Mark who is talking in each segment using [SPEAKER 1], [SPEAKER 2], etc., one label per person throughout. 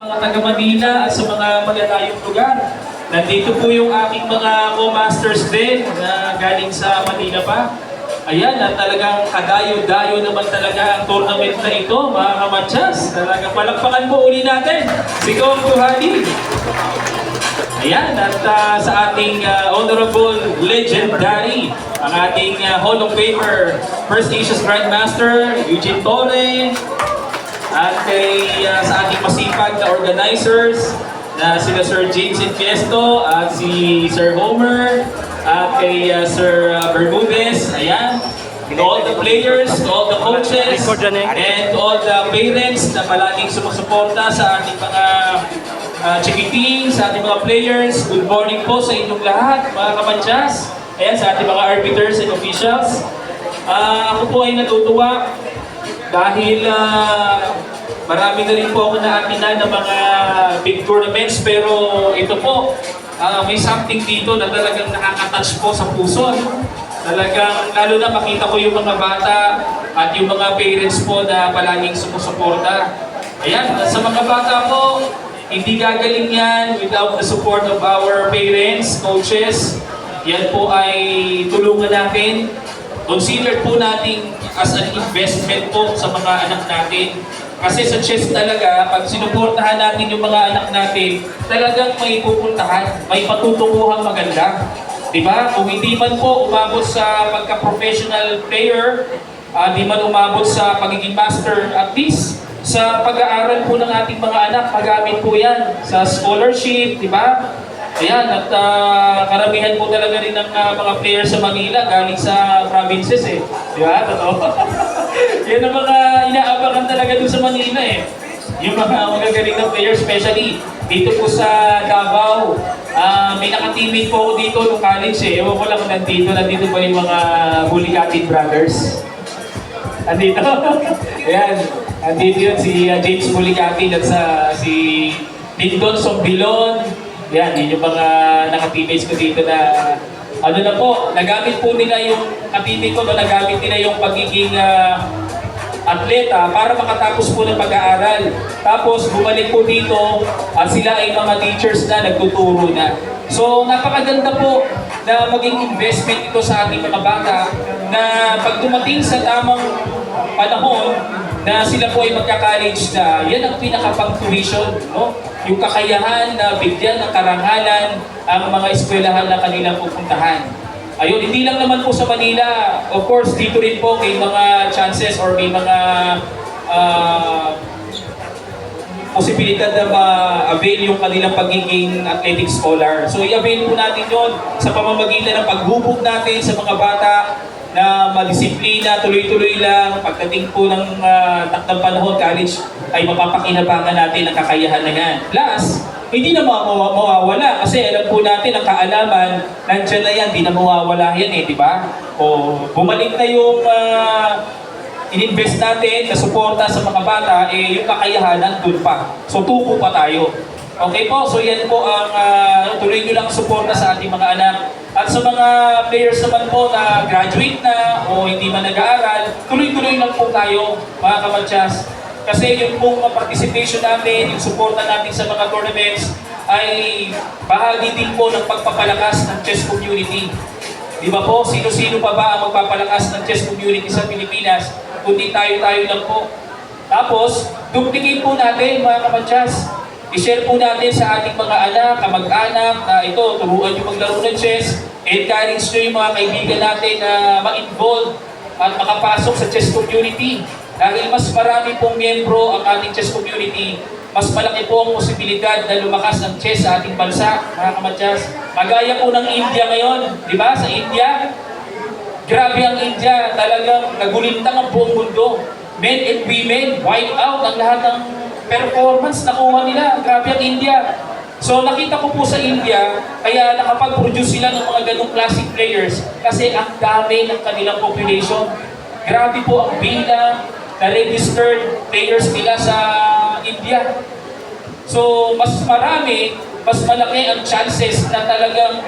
[SPEAKER 1] Mga taga Manila at sa mga malalayong lugar. Nandito po yung aking mga co-masters din na galing sa Manila pa. Ayan, at talagang kadayo-dayo naman talaga ang tournament na ito, mga kamatsyas. Talagang palakpakan po uli natin si Kong Tuhali. Ayan, at sa ating honorable legendary, ang ating Hall of Famer, First Asia's Grandmaster, Eugene Torre, at sa ating masipag na organizers, na sila Sir James Infiesto at si Sir Homer at kay Sir Bermudez. Ayan. To all the players, to all the coaches, and to all the parents na palaging sumusuporta sa ating mga chikiting, sa ating mga players. Good morning po sa inyong lahat, mga kamansyas. Ayan, sa ating mga arbiters and officials. Ako po ay natutuwa dahil marami na rin po ako na-atinan ng mga big tournaments, pero ito po, may something dito na talagang nakaka-touch po sa puso. Talagang, lalo na makita ko yung mga bata at yung mga parents po na palaging sumusuporta. Ayan, sa mga bata po, hindi gagaling yan without the support of our parents, coaches. Yan po ay tulungan natin. Consider po natin as an investment po sa mga anak natin. Kasi sa chess talaga, pag sinuportahan natin yung mga anak natin, talagang may pupuntahan, may patutunguhan maganda. Diba? Kung hindi man po umabot sa pagka-professional player, di man umabot sa pagiging master, at least sa pag-aaral po ng ating mga anak, magamit po yan sa scholarship, diba? Ayan, at karamihan po talaga rin ng mga players sa Manila galing sa provinces eh. Di ba? Totoo. Yan ang mga inaabangan talaga dun sa Manila eh. Yung mga magagaling na players, especially dito po sa Davao. May naka-teammate po ako dito nung college eh. Ewan ko lang kung nandito pa yung mga Bulicatin Brothers. Andito. Ayan. Andito yun si James Bulicatin at si Lindon Sombilon. Yan, yun yung mga naka-teammates ko dito na ano na po, nagamit po nila yung ka-teammate ko, nagamit nila yung pagiging atleta para makatapos po ng pag-aaral. Tapos bumalik po dito at sila ay mga teachers na nagtuturo na. So napakaganda po na maging investment ito sa ating mga bata na pag dumating sa tamang panahon na sila po ay magka-college na, yan ang pinaka-pang-tuition, no? Yung kakayahan na bigyan ng karangalan ang mga eskwelahan na kanilang pupuntahan. Ayun, hindi lang naman po sa Manila. Of course, dito rin po may mga chances or may mga posibilidad na ma-avail yung kanilang pagiging athletic scholar. So, i-avail po natin yon sa pamamagitan ng paghubog natin sa mga bata na madisiplina, tuloy-tuloy lang. Pagdating po ng takdang panahon, college, ay mapapakinabangan natin ang kakayahan na yan. Plus, hindi na mawawala kasi alam po natin ang kaalaman, nandiyan na yan, hindi na mawawala yan eh, di ba? O bumalik na yung in-invest natin na suporta sa mga bata, eh yung kakayahan nandun pa. So tuko pa tayo. Okay po, so yan po ang tuloy nyo lang suporta sa ating mga anak. At sa mga players naman po na graduate na o hindi man nag-aaral, tuloy-tuloy lang po tayo, mga kamatsyas. Kasi yung pong participation natin, yung suporta natin sa mga tournaments ay bahagi din po ng pagpapalakas ng chess community. Di ba po? Sino-sino pa ba ang magpapalakas ng chess community sa Pilipinas? Kundi tayo-tayo lang po. Tapos, duplicate po natin, mga kamatsyas. I-share po natin sa ating mga anak, kamag-anak, na ito, turuan yung maglaro ng chess. Encourage nyo yung mga kaibigan natin na ma-involve at makapasok sa chess community. Dahil mas marami pong miyembro ang ating chess community, mas malaki po ang posibilidad na lumakas ng chess sa ating bansa, mga kamatsyas. Magaya po ng India ngayon, di ba? Sa India, grabe ang India, talagang nagulintang ang buong mundo. Men and women, wipe out ang lahat ng performance nakuha nila. Grabe ang India. So nakita ko po sa India, kaya nakapag-produce sila ng mga ganong classic players kasi ang dami ng kanilang population. Grabe po ang bilang na registered players nila sa India. So mas marami, mas malaki ang chances na talagang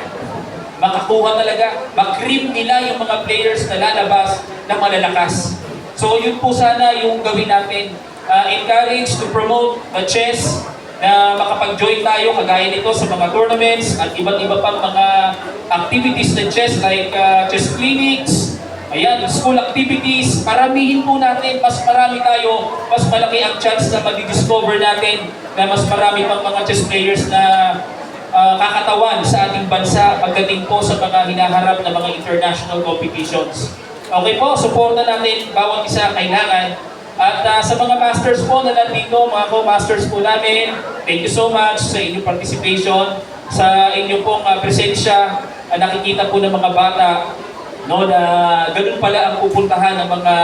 [SPEAKER 1] makakuha talaga, mag-cream nila yung mga players na lalabas na malalakas. So yun po sana yung gawin natin. Encourage to promote the chess na makapag-join tayo kagaya nito sa mga tournaments at iba't iba pang mga activities ng chess like chess clinics, ayan, school activities. Paramihin po natin, mas marami tayo, mas malaki ang chance na mag-discover natin na mas marami pang mga chess players na kakatawan sa ating bansa pagdating po sa mga hinaharap na mga international competitions. Okay po, supportan natin bawat isa kailangan. At sa mga masters po na nandito, mga co-masters po namin, thank you so much sa inyong participation, sa inyong pong presensya. Nakikita po ng mga bata no, na ganun pala ang pupuntahan ng mga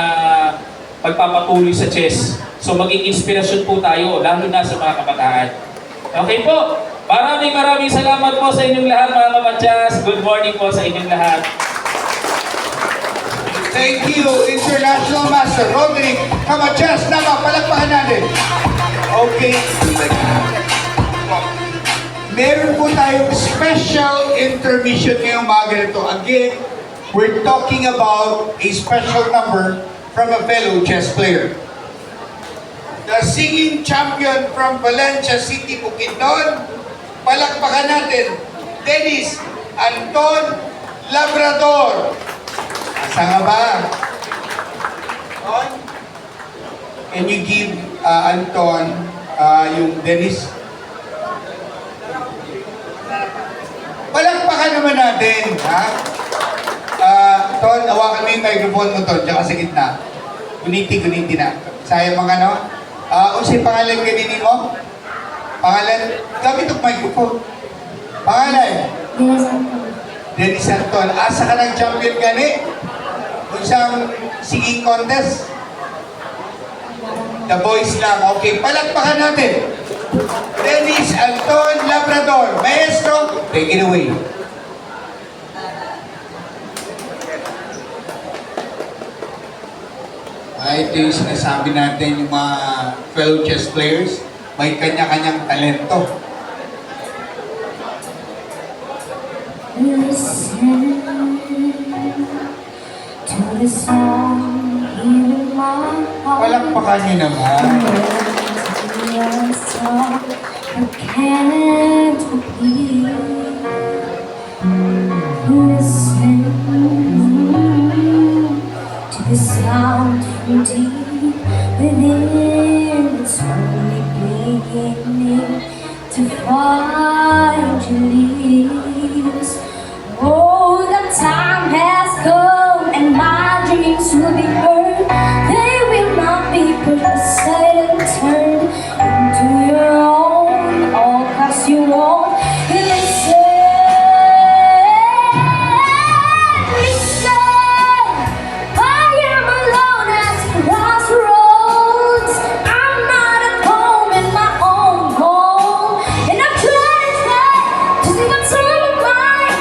[SPEAKER 1] pagpapatuloy sa chess. So maging inspirasyon po tayo, lalo na sa mga kabataan. Okay po, maraming salamat po sa inyong lahat mga kabatyas. Good morning po sa inyong lahat.
[SPEAKER 2] Thank you, International Master Roderick Camachas. Palakpakan natin. Okay. Meron po tayong special intermission ngayong mga ganito. Again, we're talking about a special number from a fellow chess player. The singing champion from Valencia City, Bukidnon. Palakpakan natin, Dennis Anton Labrador. Asa nga ba? Anton? Can you give Anton yung Dennis? Palakpakan naman natin, ha? Ton, hawakan mo yung microphone mo, Ton, dyan ka sa gitna. Guniti na. Sayang mga ano? Unsay pangalan ganinin mo? Pangalan? Gamit ang microphone. Pangalan? Dennis Anton. Asa ka ng champion gani? Unsang singing contest? The boys lang. Okay, palakpakan natin. Dennis Anton Labrador. Maestro, take it away. Ito yung sinasabi natin yung mga fellow chess players, may kanya-kanyang talento.
[SPEAKER 3] Listen to the song in my heart.
[SPEAKER 2] Palakpakan niyo naman.
[SPEAKER 3] I can't repeat. Listen to the sound from deep within. It's only beginning to find your leaves. Oh, the time has come and my dreams will be heard. They will not be put aside and turned into your own, all 'cause you won't listen. Listen, I am alone at the crossroads. I'm not at home in my own home, and I'm trying to see what's on my mind,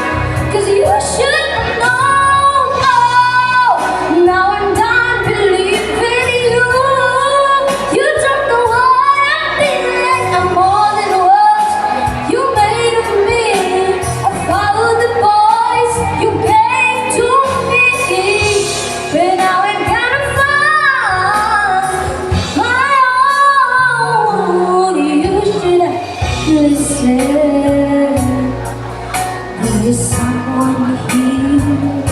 [SPEAKER 3] 'cause you should know. Now I'm done believing you. You don't know what I'm feeling. I'm more than what you made of me. I followed the voice you gave to me, but now I'm gonna find my own. You should listen. There's someone here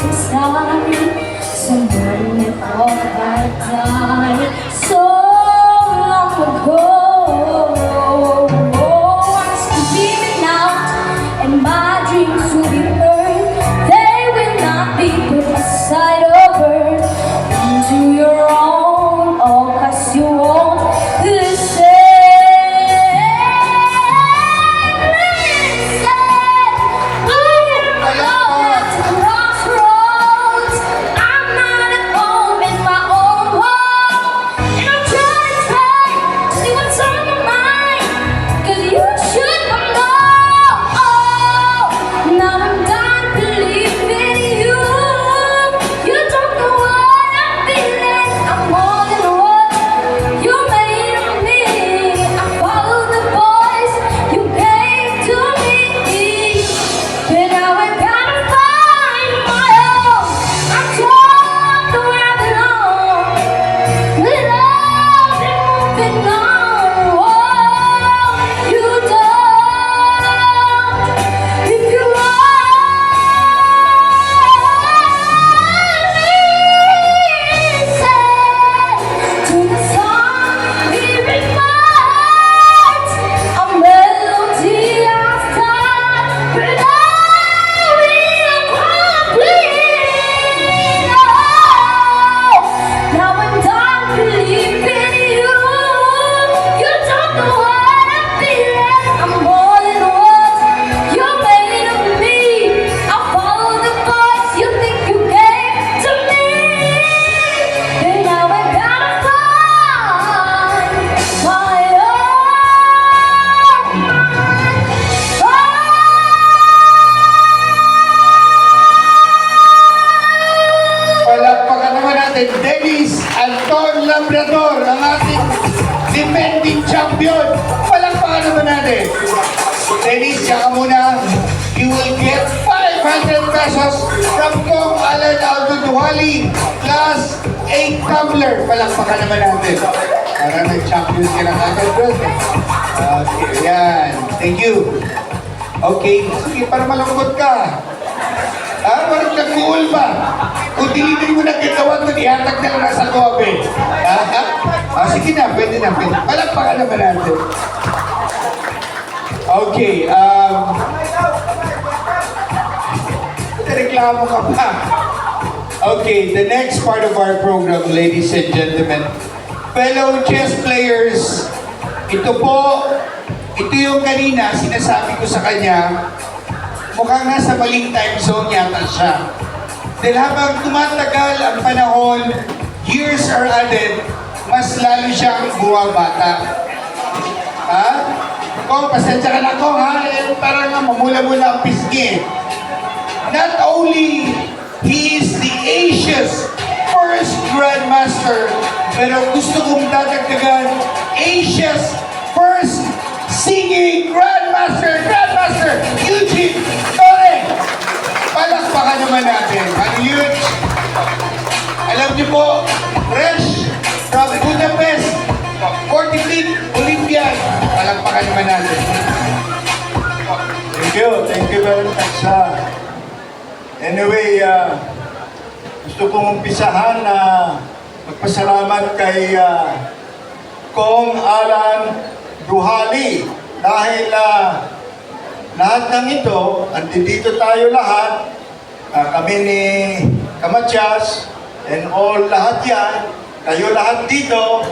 [SPEAKER 3] inside, someone that thought I died so long ago. I'm screaming out, and my dreams will be burned. They will not be put aside or burned into your own, all 'cause you won't listen.
[SPEAKER 2] Diyan ka muna. You will get 500 pesos from Kong Alan Aldo Duhali plus 8 tumbler. Palakpakan naman natin. Para nag-champion ka ng agad doon. Okay, yan. Thank you. Okay, sige, para malungkot ka. Parang nag-uul ba? Kung dilitin mo na ginawa ito, ihatag na lang nasa kobe. Sige na, pwede na, pwede. Palakpakan naman natin. Okay, reklamo ka pa. Okay, the next part of our program, ladies and gentlemen, fellow chess players, ito yung kanina, sinasabi ko sa kanya, mukhang nasa maling time zone yata siya. Dahil habang tumatagal ang panahon, years are added, mas lalo siyang bumabata. Ha? Kung pasensya ka na ko, ha? Parang mamula-mula ang pisngi. Not only he is the Asia's first Grandmaster, pero gusto kong dadagdagan, Asia's first singing Grandmaster, Eugene Torre! Palakpakan naman natin. Ang huge. Alam niyo po, fresh from Budapest, 45th Olympiad. Palakpakan naman natin.
[SPEAKER 4] Thank you very much. Anyway, gusto kong umpisahan na magpasalamat kay Kong Alan Duhali dahil lahat ng ito, andito tayo lahat, kami ni Kamatyas and all lahat yan, kayo lahat dito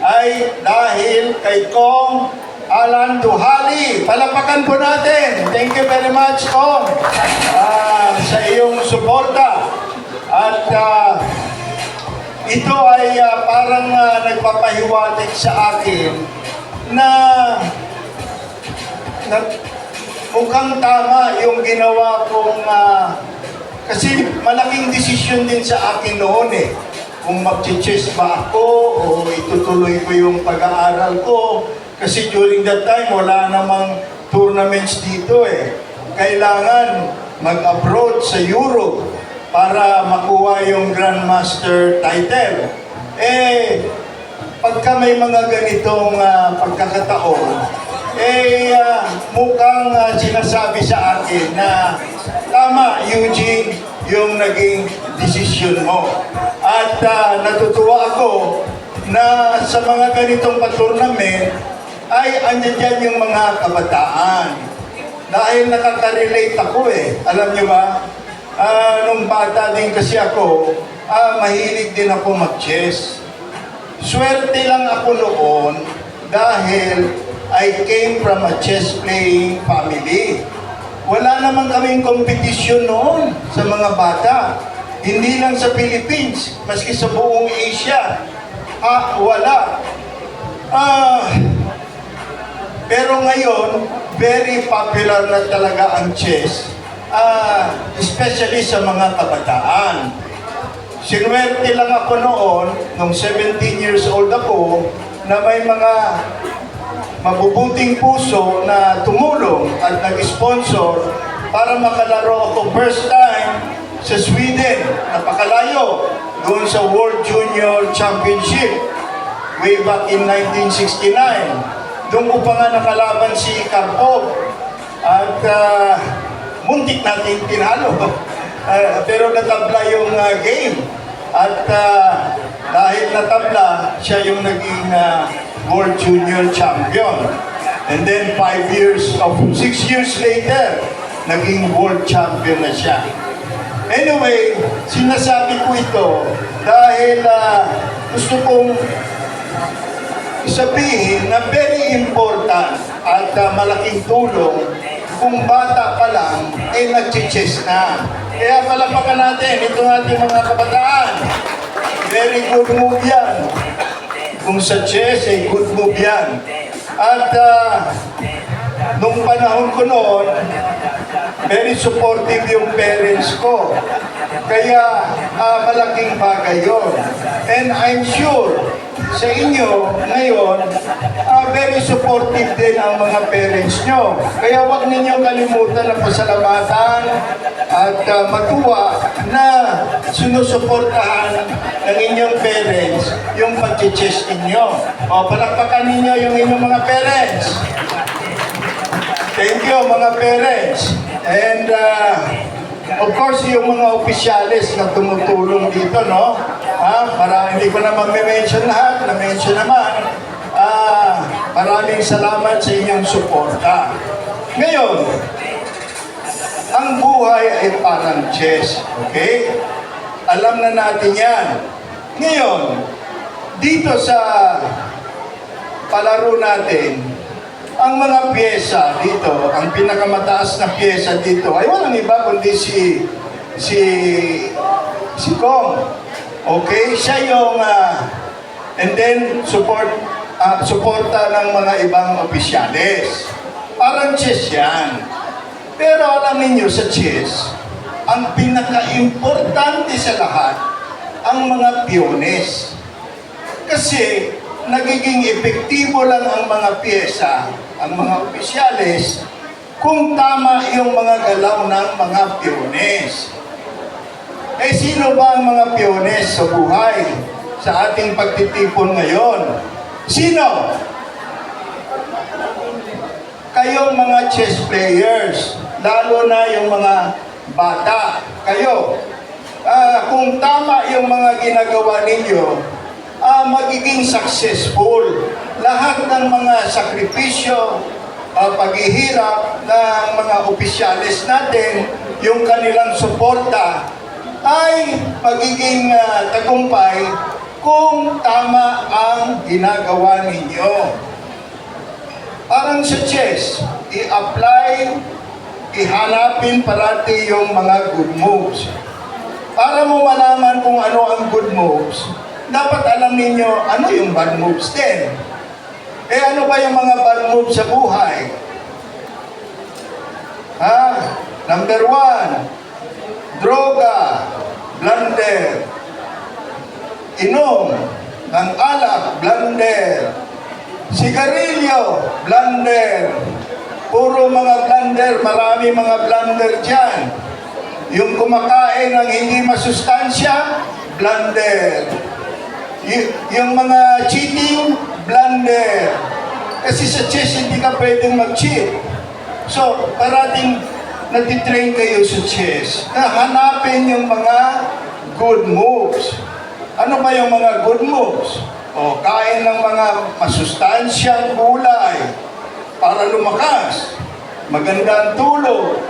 [SPEAKER 4] ay dahil kay Kong Alan Duhali. Palapakan po natin. Thank you very much, Kong, sa iyong suporta. At ito ay parang nagpapahiwatig sa akin na mukhang tama yung ginawa kong kasi malaking desisyon din sa akin noon eh. Kung mag-chess ba ako o itutuloy ko yung pag-aaral ko. Kasi during that time, wala namang tournaments dito eh. Kailangan mag-abroad sa Europe para makuha yung Grandmaster title. Pagka may mga ganitong pagkakataon, mukhang sinasabi sa akin na tama, Eugene, yung naging desisyon mo. At natutuwa ako na sa mga ganitong pa-tournament ay andyan dyan yung mga kabataan. Dahil nakaka-relate ako eh. Alam niyo ba, nung bata din kasi ako, mahilig din ako mag-chess. Swerte lang ako noon dahil I came from a chess-playing family. Wala naman kaming kompetisyon noon sa mga bata. Hindi lang sa Philippines, maski sa buong Asia. Wala. Pero ngayon, very popular na talaga ang chess, especially sa mga kabataan. Sinuwerte lang ako noon, nung 17 years old ako, na may mga mabubuting puso na tumulong at nag-sponsor para makalaro ako first time sa Sweden, napakalayo, doon sa World Junior Championship way back in 1969. Doon ko pa nga nakalaban si Karpov at muntik natin tinalo. Pero natabla yung game. At dahil natabla, siya yung naging World Junior Champion. And then 6 years later, naging World Champion na siya. Anyway, sinasabi ko ito dahil gusto kong sabihin na very important at malaking tulong kung bata pa lang ay nag-chess na. Kaya palapakan natin ito ating mga kabataan. Very good move yan. Kung sa chess ay good move yan. At nung panahon ko noon, very supportive yung parents ko. Kaya malaking bagay yun. And I'm sure sa inyo ngayon, very supportive din ang mga parents nyo. Kaya huwag ninyong kalimutan na pasalamatan at matuwa na sinusuportahan ng inyong parents yung pag-chess ninyo. O, palakpakan ninyo yung inyong mga parents. Thank you, mga parents. And of course, yung mga opisyalis na tumutulong dito, no? Hindi ko naman mention lahat, na-mention naman. Maraming salamat sa inyong suporta. Ngayon, ang buhay ay parang chess, okay? Alam na natin yan. Ngayon, dito sa palaro natin, ang mga pyesa dito, ang pinakamataas na pyesa dito ay walang iba kundi si Kong. Okay? Siya yung and then suporta ng mga ibang opisyalis. Parang chess yan. Pero alam niyo sa chess, ang pinaka-importante sa lahat, ang mga piyоnes. Kasi nagiging epektibo lang ang mga pyesa, ang mga opisyalis, kung tama yung mga galaw ng mga piyоnes. Eh, sino ba ang mga piyоnes sa buhay? Sa ating pagtitipon ngayon? Sino? Kayong mga chess players, lalo na yung mga bata. Kayo, kung tama yung mga ginagawa ninyo, magiging successful. Lahat ng mga sakripisyo, paghihirap ng mga opisyalis natin, yung kanilang suporta, ay magiging tagumpay kung tama ang ginagawa ninyo. Parang sa chess, i-apply, ihanapin parati yung mga good moves. Para mo malaman kung ano ang good moves, dapat alam ninyo ano yung bad moves din. Eh ano ba yung mga bad moves sa buhay? Number 1, droga, blunder. Inom ng alak, blunder. Sigarilyo, blunder. Puro mga blunder, marami mga blunder dyan. Yung kumakain ng hindi masustansya, blunder. Yung mga cheating, blunder. Kasi sa chess, hindi ka pwedeng mag-cheat. So, parating natitrain kayo sa chess na hanapin yung mga good moves. Ano ba yung mga good moves? O, kain ng mga masustansyang gulay para lumakas. Maganda ang tulog.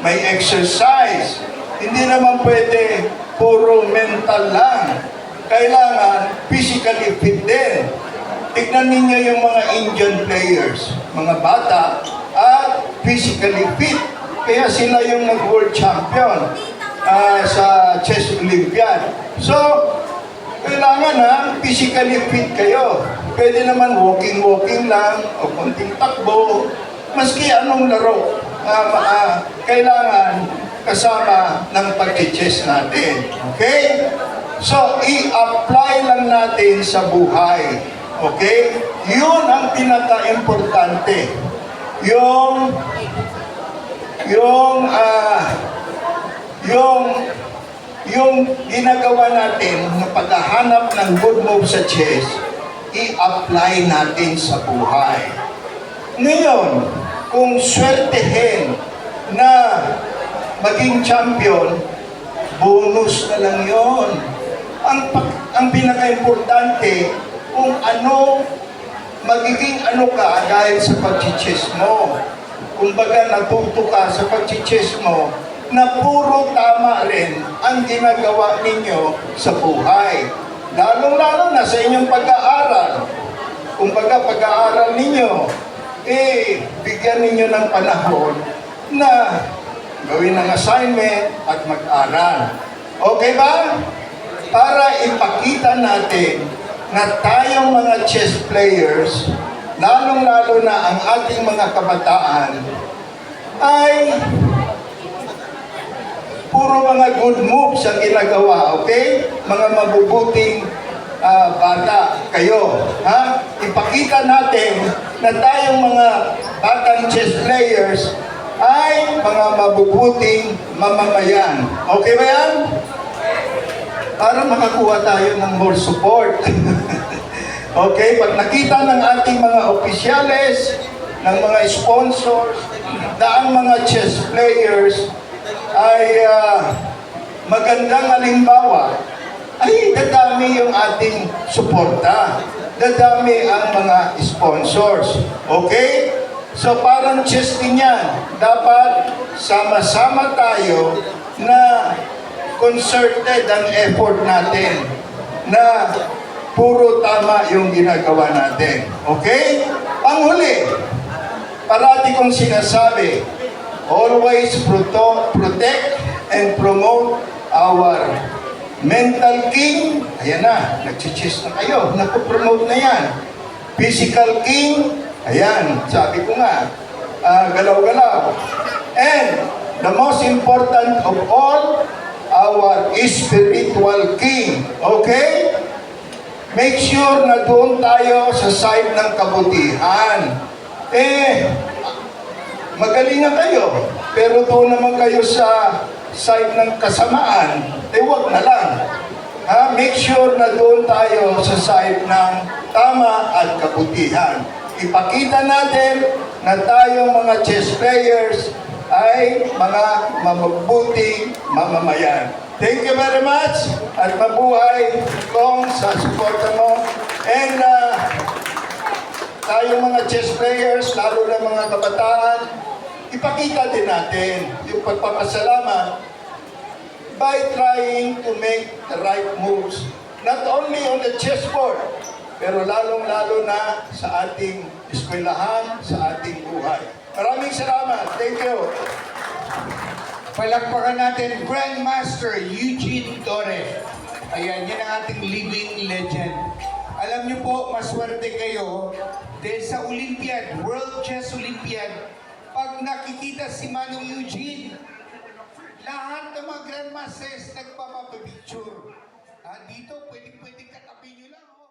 [SPEAKER 4] May exercise. Hindi naman pwede puro mental lang. Kailangan physically fit din. Tignan ninyo yung mga Indian players, mga bata, at physically fit. Kaya sila yung nag-world champion sa Chess Olympiad. So, kailangan physically fit kayo. Pwede naman walking lang o konting takbo. Maski anong laro, kailangan kasama ng pag-chess natin. Okay? So, i-apply lang natin sa buhay. Okay? Yun ang pinaka-importante. Yung ginagawa natin na paghahanap ng good move sa chess, i-apply natin sa buhay. Ngayon, kung swertehin na maging champion, bonus na lang yon. Ang pinaka-importante, kung magiging ka dahil sa pag-chess mo. Kung baga natuto ka sa pag-chess mo, na puro tama rin ang ginagawa ninyo sa buhay. Lalong-lalo na sa inyong pag-aaral. Kung baga pag-aaral ninyo, bigyan ninyo ng panahon na gawin ang assignment at mag-aral. Okay ba? Para ipakita natin na tayong mga chess players, lalong-lalo na ang ating mga kabataan, ay puro mga good moves ang ginagawa, okay? Mga mabubuting bata kayo. Ha? Ipakita natin na tayong mga batang chess players ay mga mabubuting mamamayan. Okay ba yan? Para makakuha tayo ng more support. Okay, pag nakita ng ating mga opisyales, ng mga sponsors, na ang mga chess players ay magandang halimbawa, ay dadami yung ating suporta. Dadami ang mga sponsors. Okay? So parang chess din yan. Dapat sama-sama tayo na concerted ang effort natin na puro tama yung ginagawa natin. Okay? Ang huli, parati kong sinasabi, always protect and promote our mental king. Ayan na, nag-chess na kayo, napopromote na yan. Physical king, ayan, sabi ko nga, galaw-galaw. And the most important of all, our spiritual king. Okay? Make sure na doon tayo sa side ng kabutihan. Magaling na kayo, pero doon naman kayo sa side ng kasamaan, wag na lang. Ha? Make sure na doon tayo sa side ng tama at kabutihan. Ipakita natin na tayong mga chess players ay mga mabubuting mamamayan. Thank you very much at mabuhay kong sa suporta mo. And tayong mga chess players, lalo na mga kabataan, ipakita din natin yung pagpapasalamat by trying to make the right moves, not only on the chessboard, pero lalong-lalo na sa ating eskwelahan, sa ating buhay. Maraming salamat. Thank you.
[SPEAKER 2] Palakpakan natin Grandmaster Eugene Torre. Ayan, yan ang ating living legend. Alam niyo po, maswerte kayo dahil sa Olympiad, World Chess Olympiad, pag nakikita si Manong Eugene, lahat ng mga Grandmasters nagpapapicture. Dito, pwede katabi nyo lang. Oh.